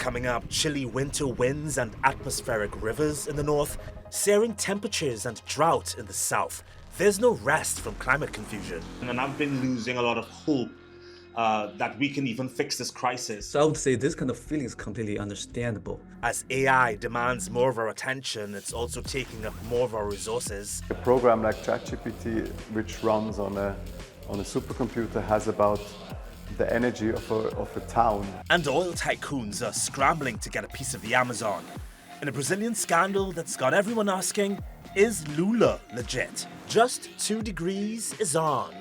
coming up chilly winter winds and atmospheric rivers in the north, searing temperatures and drought in the south. There's no rest from climate confusion. And I've been losing a lot of hope that we can even fix this crisis. So I would say this kind of feeling is completely understandable. As AI demands more of our attention, it's also taking up more of our resources. A program like ChatGPT, which runs on a supercomputer, has about the energy of a town. And oil tycoons are scrambling to get a piece of the Amazon. In a Brazilian scandal that's got everyone asking, is Lula legit? Just 2 degrees is on.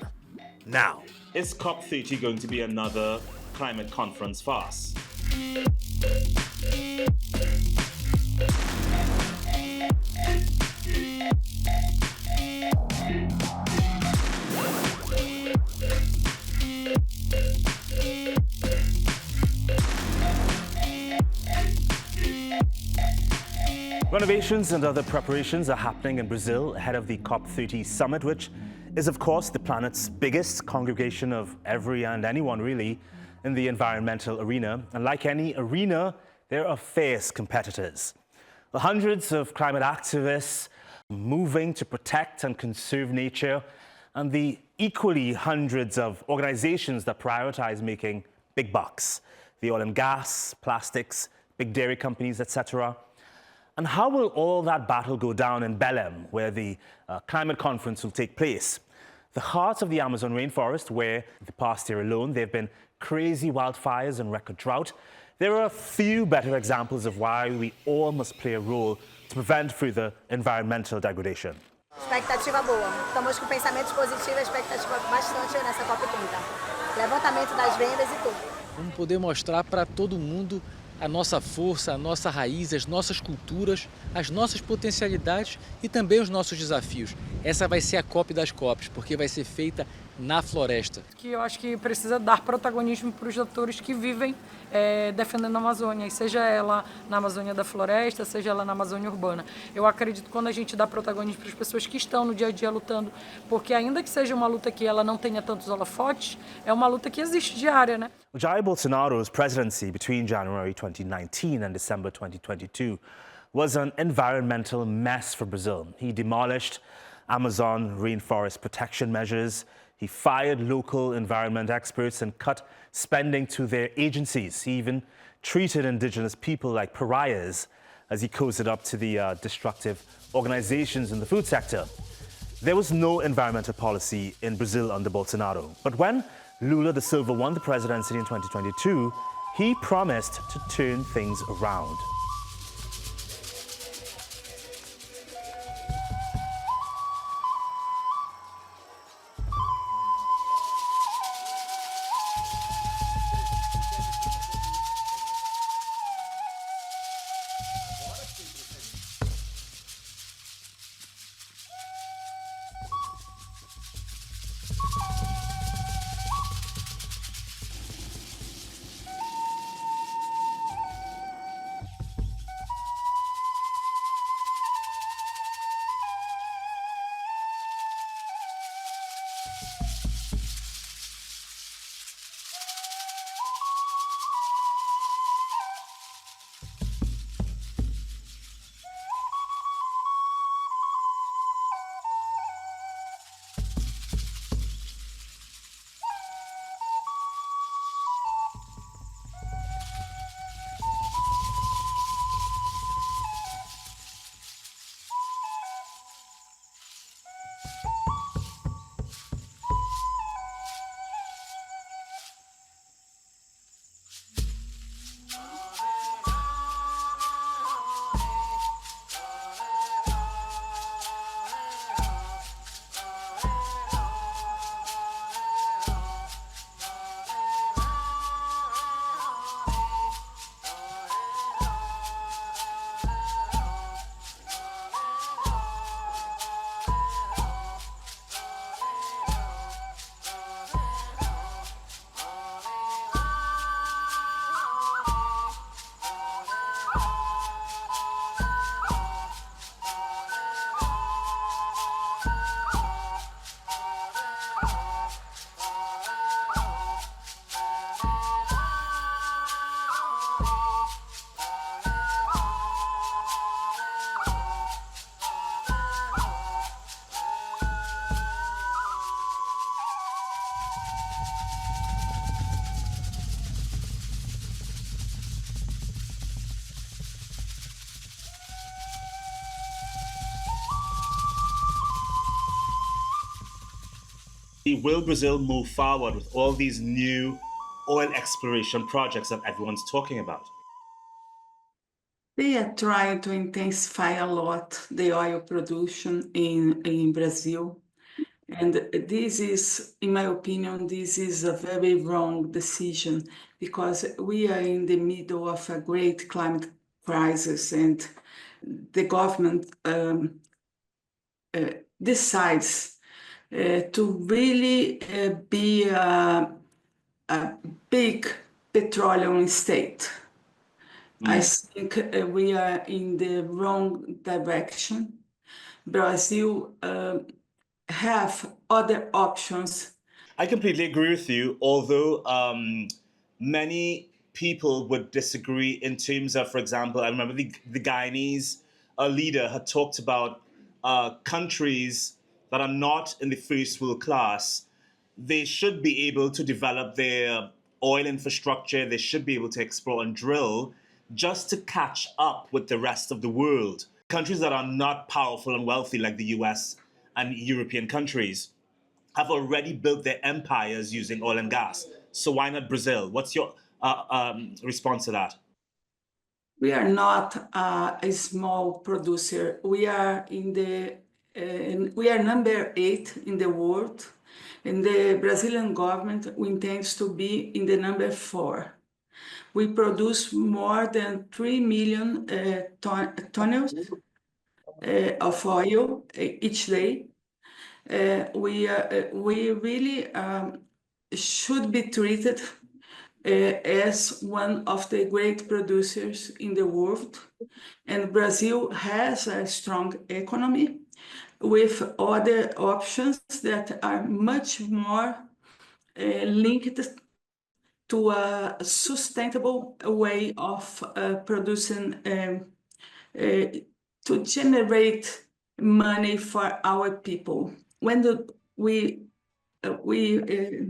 Now, Is COP30 going to be another climate conference farce? Renovations and other preparations are happening in Brazil ahead of the COP30 summit, which is, of course, the planet's biggest congregation of every and anyone, really, in the environmental arena. And like any arena, there are fierce competitors. The hundreds of climate activists moving to protect and conserve nature, and the equally hundreds of organizations that prioritize making big bucks. The oil and gas, plastics, big dairy companies, etc. And how will all that battle go down in Belém, where the climate conference will take place? The heart of the Amazon rainforest, where the past year alone there have been crazy wildfires and record drought. There are a few better examples of why we all must play a role to prevent further environmental degradation. Expectativa boa. Estamos com pensamentos positivos, expectativa bastante nessa COP30. Levantamento das vendas e tudo. Vamos poder mostrar para todo mundo a nossa força, a nossa raiz, as nossas culturas, as nossas potencialidades e também os nossos desafios. Essa vai ser a COP das COPs, porque vai ser feita na floresta. Que eu acho que precisa dar protagonismo para os atores que vivem defendendo a Amazônia, e seja ela na Amazônia da floresta, seja ela na Amazônia urbana. Eu acredito que quando a gente dá protagonismo para as pessoas que estão no dia a dia lutando, porque ainda que seja uma luta que ela não tenha tantos holofotes, é uma luta que existe diária, né? Jair Bolsonaro's presidency between January 2019 and December 2022 was an environmental mess for Brazil. He demolished Amazon rainforest protection measures. He fired local environment experts and cut spending to their agencies. He even treated indigenous people like pariahs as he cozied up to the destructive organizations in the food sector. There was no environmental policy in Brazil under Bolsonaro. But when Lula da Silva won the presidency in 2022, he promised to turn things around. actually will Brazil move forward with all these new oil exploration projects that everyone's talking about? They are trying to intensify a lot the oil production in Brazil. And this is, in my opinion, this is a very wrong decision because we are in the middle of a great climate crisis and the government decides to really be a big petroleum state. I think we are in the wrong direction. Brazil have other options. I completely agree with you, although many people would disagree in terms of, for example, I remember the Guyanese leader had talked about countries that are not in the first world class. They should be able to develop their oil infrastructure, they should be able to explore and drill just to catch up with the rest of the world. Countries that are not powerful and wealthy, like the US and European countries, have already built their empires using oil and gas. So why not Brazil? What's your response to that? We are not a small producer. We are we are number 8 in the world, and the Brazilian government intends to be in the number 4. We produce more than 3 million tons of oil each day. We really should be treated as one of the great producers in the world. And Brazil has a strong economy with other options that are much more linked to a sustainable way of producing to generate money for our people. When we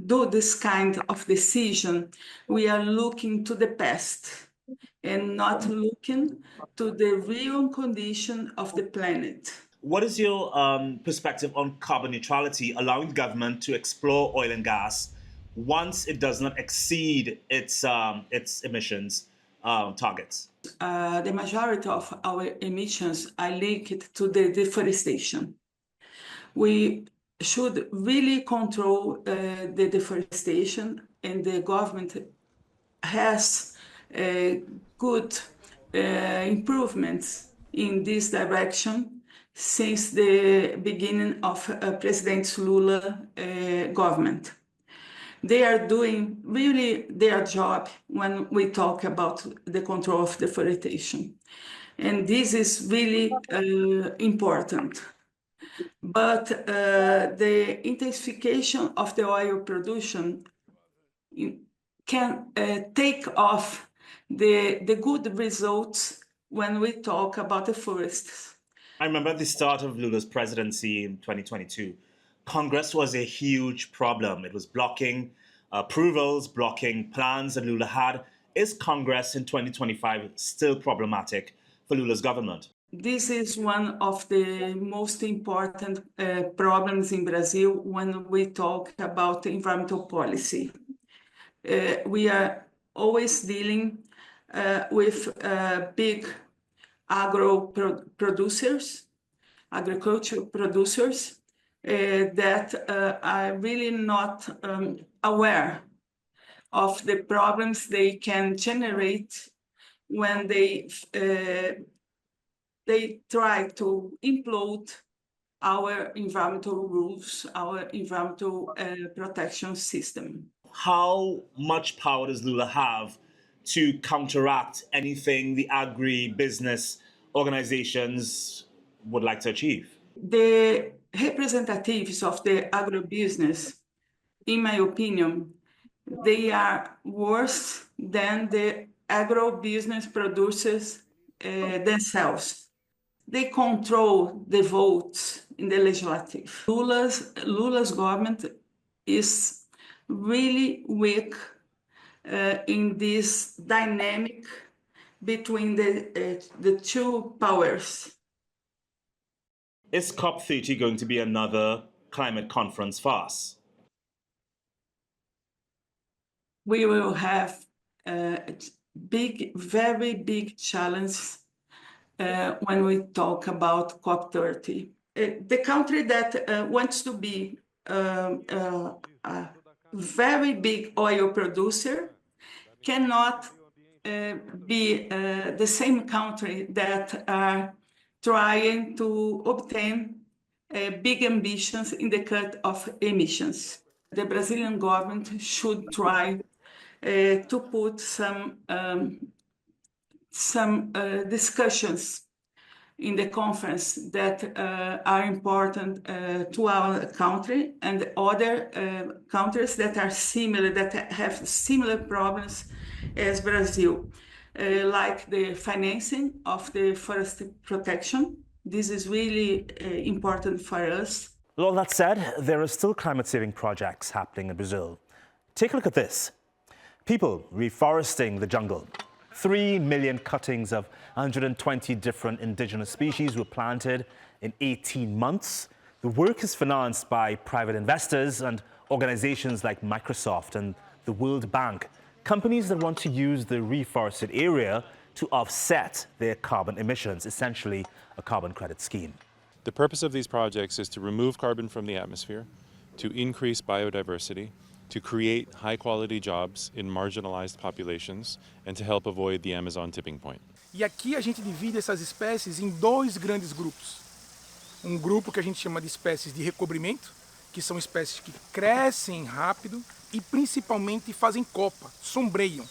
do this kind of decision, we are looking to the past and not looking to the real condition of the planet. What is your perspective on carbon neutrality, allowing the government to explore oil and gas once it does not exceed its emissions targets? The majority of our emissions are linked to the deforestation. We should really control the deforestation, and the government has good improvements in this direction since the beginning of President Lula government. They are doing really their job when we talk about the control of deforestation. And this is really important. But the intensification of the oil production can take off the good results when we talk about the forests. I remember at the start of Lula's presidency in 2022, Congress was a huge problem. It was blocking approvals, blocking plans that Lula had. Is Congress in 2025 still problematic for Lula's government? This is one of the most important problems in Brazil when we talk about environmental policy. We are always dealing with big agricultural producers that are really not aware of the problems they can generate when they try to implode our environmental rules, our environmental protection system. How much power does Lula have to counteract anything the agri-business organizations would like to achieve? The representatives of the agribusiness, in my opinion, they are worse than the agribusiness producers themselves. They control the votes in the legislative. Lula's government is really weak in this dynamic between the two powers. Is COP30 going to be another climate conference farce? we will have very big challenges when we talk about COP30. The country that wants to be a very big oil producer cannot be the same country that are trying to obtain big ambitions in the cut of emissions. The Brazilian government should try to put some discussions in the conference that are important to our country and other countries that are similar, that have similar problems as Brazil, like the financing of the forest protection. This is really important for us. With all that said, there are still climate-saving projects happening in Brazil. Take a look at this. People reforesting the jungle. 3 million cuttings of 120 different indigenous species were planted in 18 months. The work is financed by private investors and organizations like Microsoft and the World Bank, companies that want to use the reforested area to offset their carbon emissions, essentially a carbon credit scheme. The purpose of these projects is to remove carbon from the atmosphere, to increase biodiversity, to create high-quality jobs in marginalized populations, and to help avoid the Amazon tipping point. E aqui a gente divide essas espécies em dois grandes grupos. Um grupo que a gente chama de espécies de recobrimento, que são espécies que crescem rápido e principalmente fazem copa, sombreiam.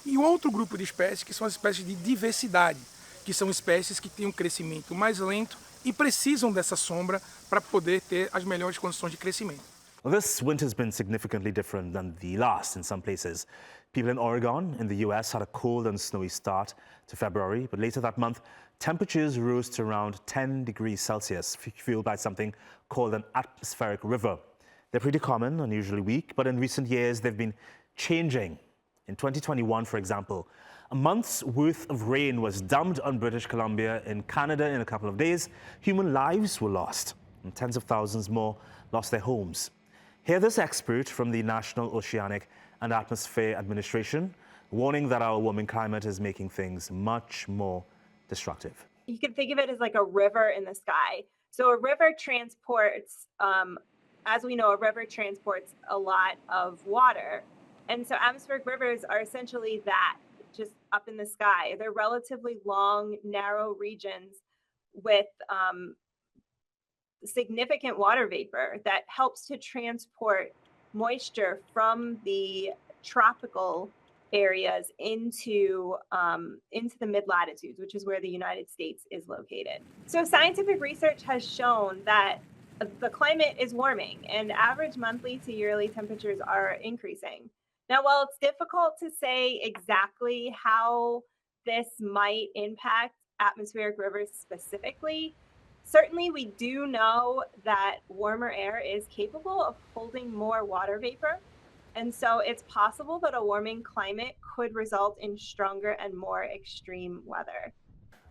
E o outro grupo de espécies que são as espécies de diversidade, que são espécies que têm um crescimento mais lento e precisam dessa sombra para poder ter as melhores condições de crescimento. Well, this winter's been significantly different than the last in some places. People in Oregon, in the US, had a cold and snowy start to February, but later that month, temperatures rose to around 10 degrees Celsius, fueled by something called an atmospheric river. They're pretty common, unusually weak, but in recent years, they've been changing. In 2021, for example, a month's worth of rain was dumped on British Columbia in Canada in a couple of days. Human lives were lost, and tens of thousands more lost their homes. Hear this expert from the National Oceanic and Atmosphere Administration warning that our warming climate is making things much more destructive. You can think of it as like a river in the sky. So a river transports, as we know, a river transports a lot of water. And so atmospheric rivers are essentially that, just up in the sky. They're relatively long, narrow regions with significant water vapor that helps to transport moisture from the tropical areas into the mid-latitudes, which is where the United States is located. So scientific research has shown that the climate is warming and average monthly to yearly temperatures are increasing. Now, while it's difficult to say exactly how this might impact atmospheric rivers specifically, certainly we do know that warmer air is capable of holding more water vapor. And so it's possible that a warming climate could result in stronger and more extreme weather.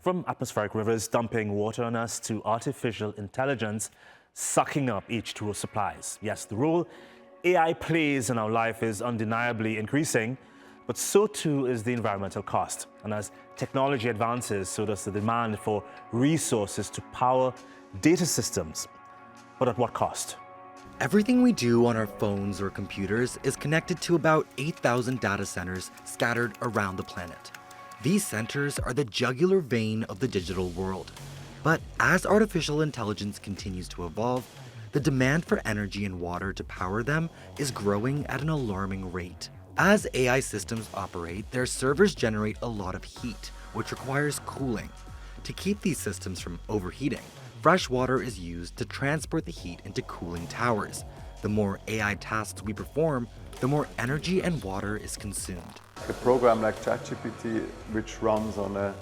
From atmospheric rivers dumping water on us to artificial intelligence sucking up H2O supplies. Yes, the role AI plays in our life is undeniably increasing, but so too is the environmental cost. And as technology advances, so does the demand for resources to power data systems. But at what cost? Everything we do on our phones or computers is connected to about 8,000 data centers scattered around the planet. These centers are the jugular vein of the digital world. But as artificial intelligence continues to evolve, the demand for energy and water to power them is growing at an alarming rate. As AI systems operate, their servers generate a lot of heat, which requires cooling. To keep these systems from overheating, fresh water is used to transport the heat into cooling towers. The more AI tasks we perform, the more energy and water is consumed. A program like ChatGPT, which runs on a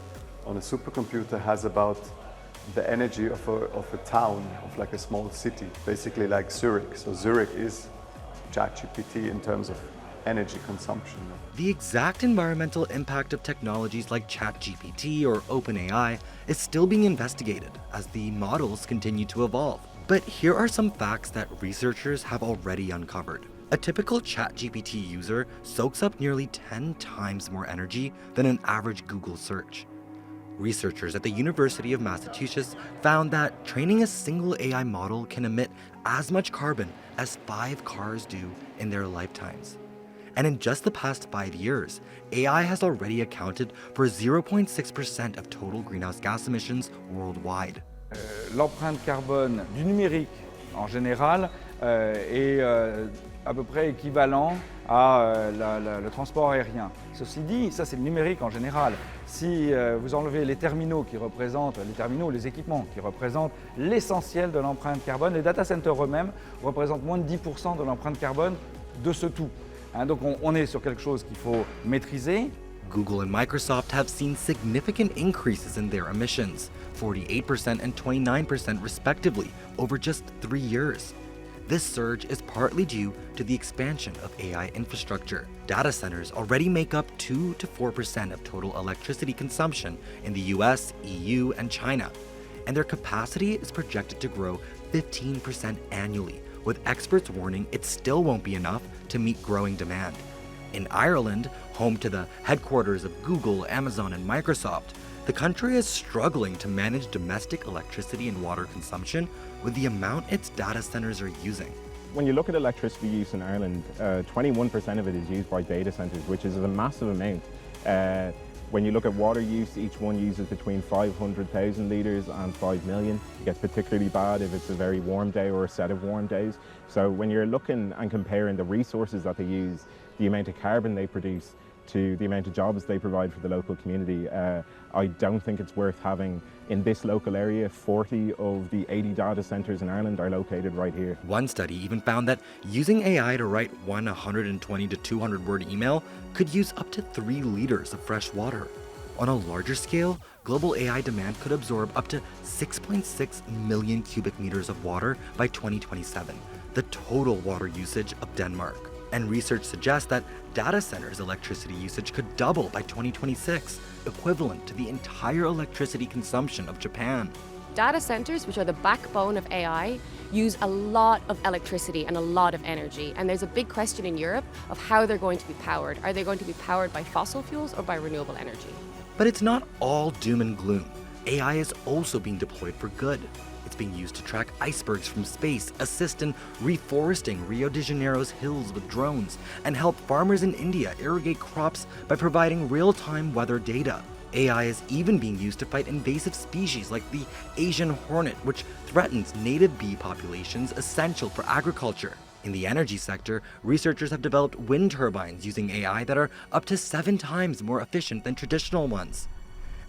supercomputer, has about the energy of a town, of like a small city, basically like Zurich. So Zurich is ChatGPT in terms of energy consumption. The exact environmental impact of technologies like ChatGPT or OpenAI is still being investigated as the models continue to evolve. But here are some facts that researchers have already uncovered. A typical ChatGPT user soaks up nearly 10 times more energy than an average Google search. Researchers at the University of Massachusetts found that training a single AI model can emit as much carbon as 5 cars do in their lifetimes. And in just the past 5 years, AI has already accounted for 0.6% of total greenhouse gas emissions worldwide. L'empreinte carbone du numérique en général est à peu près équivalent à le transport aérien. Ceci dit, ça c'est le numérique en général. Si vous enlevez les terminaux qui représentent, les équipements qui représentent l'essentiel de l'empreinte carbone, les data centers eux-mêmes représentent moins de 10% de l'empreinte carbone de ce tout. Donc on est sur quelque chose qu'il faut maîtriser. Google and Microsoft have seen significant increases in their emissions, 48% and 29% respectively, over just 3 years. This surge is partly due to the expansion of AI infrastructure. Data centers already make up 2 to 4% of total electricity consumption in the US, EU, and China, and their capacity is projected to grow 15% annually, with experts warning it still won't be enough to meet growing demand. In Ireland, home to the headquarters of Google, Amazon, and Microsoft, the country is struggling to manage domestic electricity and water consumption with the amount its data centers are using. When you look at electricity use in Ireland, 21% of it is used by data centers, which is a massive amount. When you look at water use, each one uses between 500,000 litres and 5 million. It gets particularly bad if it's a very warm day or a set of warm days. So when you're looking and comparing the resources that they use, the amount of carbon they produce, to the amount of jobs they provide for the local community, I don't think it's worth having in this local area. 40 of the 80 data centers in Ireland are located right here. One study even found that using AI to write one 120 to 200 word email could use up to 3 liters of fresh water. On a larger scale, global AI demand could absorb up to 6.6 million cubic meters of water by 2027, the total water usage of Denmark. And research suggests that data centers' electricity usage could double by 2026, equivalent to the entire electricity consumption of Japan. Data centers, which are the backbone of AI, use a lot of electricity and a lot of energy. And there's a big question in Europe of how they're going to be powered. Are they going to be powered by fossil fuels or by renewable energy? But it's not all doom and gloom. AI is also being deployed for good. It's being used to track icebergs from space, assist in reforesting Rio de Janeiro's hills with drones, and help farmers in India irrigate crops by providing real-time weather data. AI is even being used to fight invasive species like the Asian hornet, which threatens native bee populations essential for agriculture. In the energy sector, researchers have developed wind turbines using AI that are up to 7 times more efficient than traditional ones.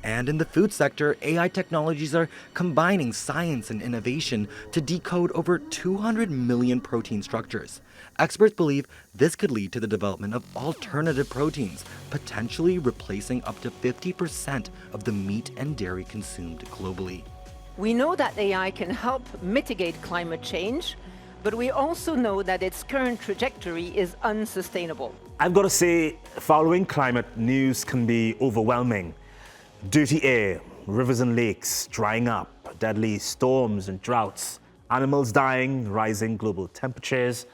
And in the food sector, AI technologies are combining science and innovation to decode over 200 million protein structures. Experts believe this could lead to the development of alternative proteins, potentially replacing up to 50% of the meat and dairy consumed globally. We know that AI can help mitigate climate change, but we also know that its current trajectory is unsustainable. I've got to say, following climate news can be overwhelming. Dirty air, rivers and lakes drying up, deadly storms and droughts, animals dying, rising global temperatures,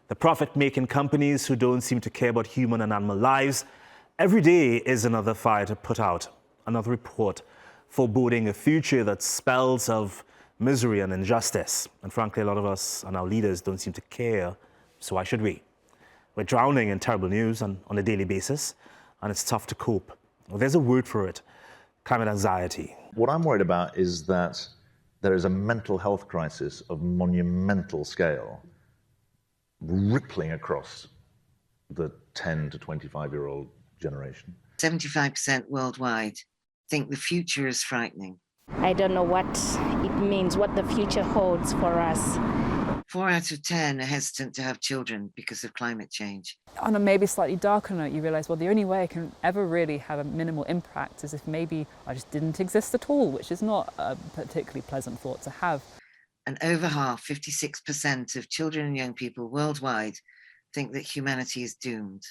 the profit-making companies who don't seem to care about human and animal lives. Every day is another fire to put out, another report foreboding a future that spells of misery and injustice. And frankly, a lot of us and our leaders don't seem to care, so why should we? We're drowning in terrible news on a daily basis, and it's tough to cope. Well, there's a word for it. Climate anxiety. What I'm worried about is that there is a mental health crisis of monumental scale rippling across the 10 to 25-year-old generation. 75% worldwide think the future is frightening. I don't know what it means, what the future holds for us. 4 out of 10 are hesitant to have children because of climate change. On a maybe slightly darker note, you realise, well, the only way I can ever really have a minimal impact is if maybe I just didn't exist at all, which is not a particularly pleasant thought to have. And over half, 56% of children and young people worldwide think that humanity is doomed.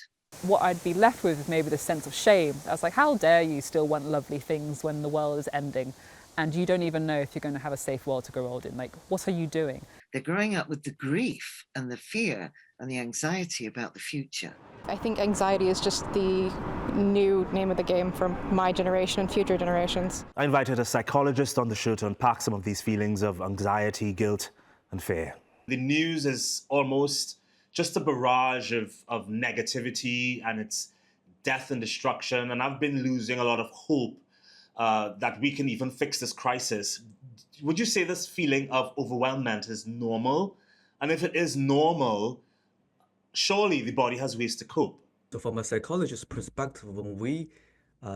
What I'd be left with is maybe the sense of shame. I was like, how dare you still want lovely things when the world is ending? and you don't even know if you're going to have a safe world to grow old in. Like, what are you doing? They're growing up with the grief and the fear and the anxiety about the future. I think anxiety is just the new name of the game for my generation and future generations. I invited a psychologist on the show to unpack some of these feelings of anxiety, guilt, and fear. The news is almost just a barrage of negativity, and it's death and destruction. And I've been losing a lot of hope that we can even fix this crisis. Would you say this feeling of overwhelmment is normal? And if it is normal, surely the body has ways to cope. So from a psychologist's perspective, when we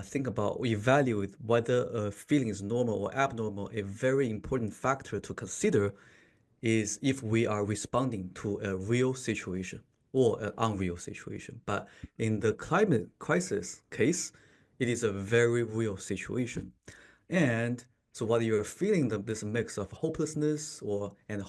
think about, we evaluate whether a feeling is normal or abnormal, a very important factor to consider is if we are responding to a real situation or an unreal situation. But in the climate crisis case, it is a very real situation. And so what you're feeling, this mix of hopelessness and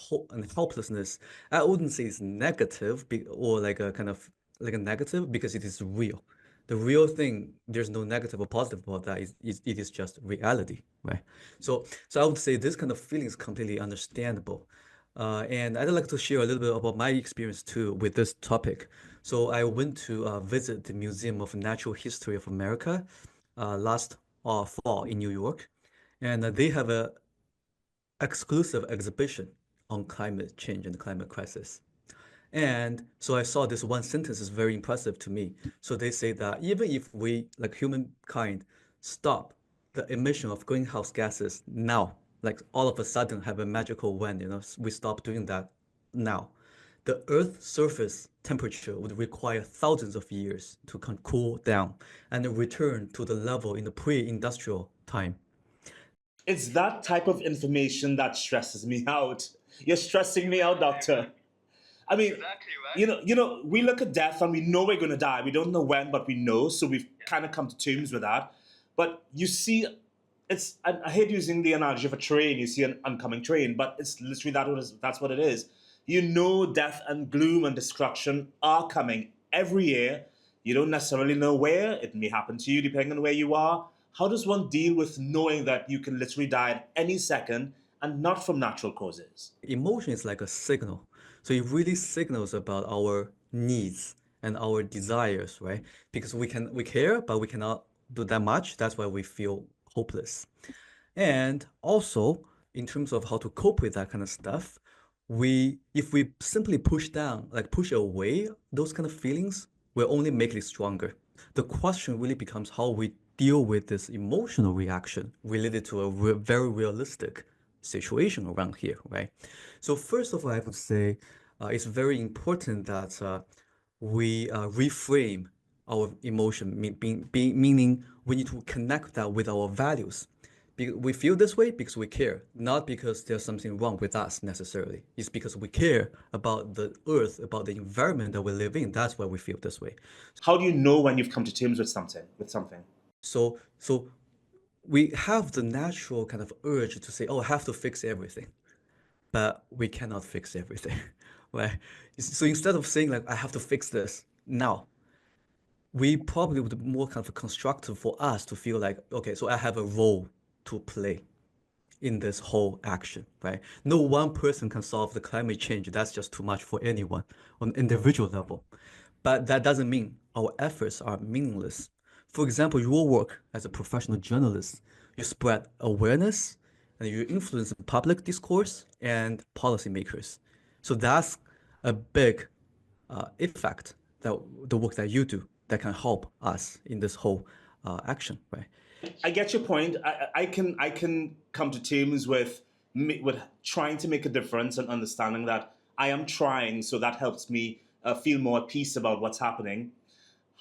helplessness, I wouldn't say it's negative or like a kind of like a negative, because it is real. The real thing, there's no negative or positive about that. It is just reality, right? So I would say this kind of feeling is completely understandable. And I'd like to share a little bit about my experience too with this topic. So I went to visit the Museum of Natural History of America last fall in New York. And they have an exclusive exhibition on climate change and climate crisis. And so I saw this one sentence is very impressive to me. So they say that even if we, like humankind, stop the emission of greenhouse gases now, like all of a sudden have a magical when, we stop doing that now, the Earth's surface temperature would require thousands of years to cool down and return to the level in the pre-industrial time. It's that type of information that stresses me out. You're stressing me out, doctor. I mean, exactly, right? We look at death and we know we're going to die. We don't know when, but we know. So we've kind of come to terms with that. But you see, I hate using the analogy of a train. You see an oncoming train, but it's literally that's what it is. You know death and gloom and destruction are coming every year. You don't necessarily know where. It may happen to you depending on where you are. How does one deal with knowing that you can literally die at any second and not from natural causes? Emotion is like a signal. So it really signals about our needs and our desires, right? Because we care, but we cannot do that much. That's why we feel hopeless. And also, in terms of how to cope with that kind of stuff, if we simply push away those kind of feelings, we'll only make it stronger. The question really becomes how we deal with this emotional reaction related to a very realistic situation around here, right? So first of all, I would say it's very important that we reframe our emotion, meaning we need to connect that with our values. We feel this way because we care, not because there's something wrong with us necessarily. It's because we care about the earth, about the environment that we live in. That's why we feel this way. How do you know when you've come to terms with something? So we have the natural kind of urge to say, oh, I have to fix everything. But we cannot fix everything, right? So instead of saying like, I have to fix this now, we probably would be more kind of constructive for us to feel like, okay, so I have a role to play in this whole action, right? No one person can solve the climate change. That's just too much for anyone on an individual level. But that doesn't mean our efforts are meaningless. For example, your work as a professional journalist, you spread awareness and you influence public discourse and policymakers. So that's a big effect that the work that you do that can help us in this whole action, right? I get your point. I can come to terms with trying to make a difference and understanding that I am trying, so that helps me feel more at peace about what's happening.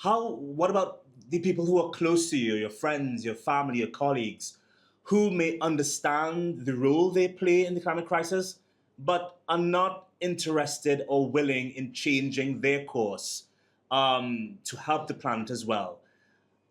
What about the people who are close to you, your friends, your family, your colleagues, who may understand the role they play in the climate crisis, but are not interested or willing in changing their course to help the planet as well?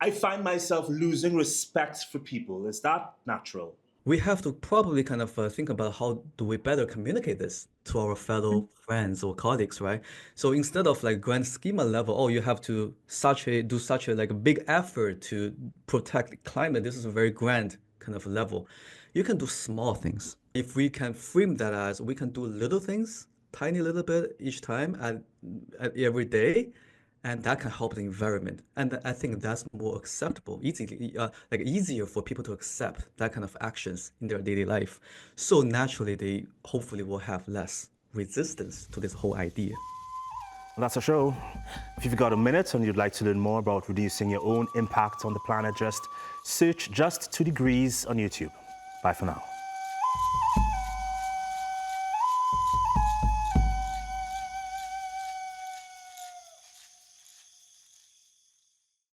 I find myself losing respect for people. Is that natural? We have to probably kind of think about how do we better communicate this to our fellow friends or colleagues, right? So instead of like grand schema level, oh, you have to do such a like a big effort to protect the climate. This is a very grand kind of level. You can do small things. If we can frame that as we can do little things, tiny little bit each time at every day, and that can help the environment. And I think that's more acceptable, easier for people to accept that kind of actions in their daily life. So naturally, they hopefully will have less resistance to this whole idea. Well, that's our show. If you've got a minute and you'd like to learn more about reducing your own impact on the planet, just search Just 2 Degrees on YouTube. Bye for now.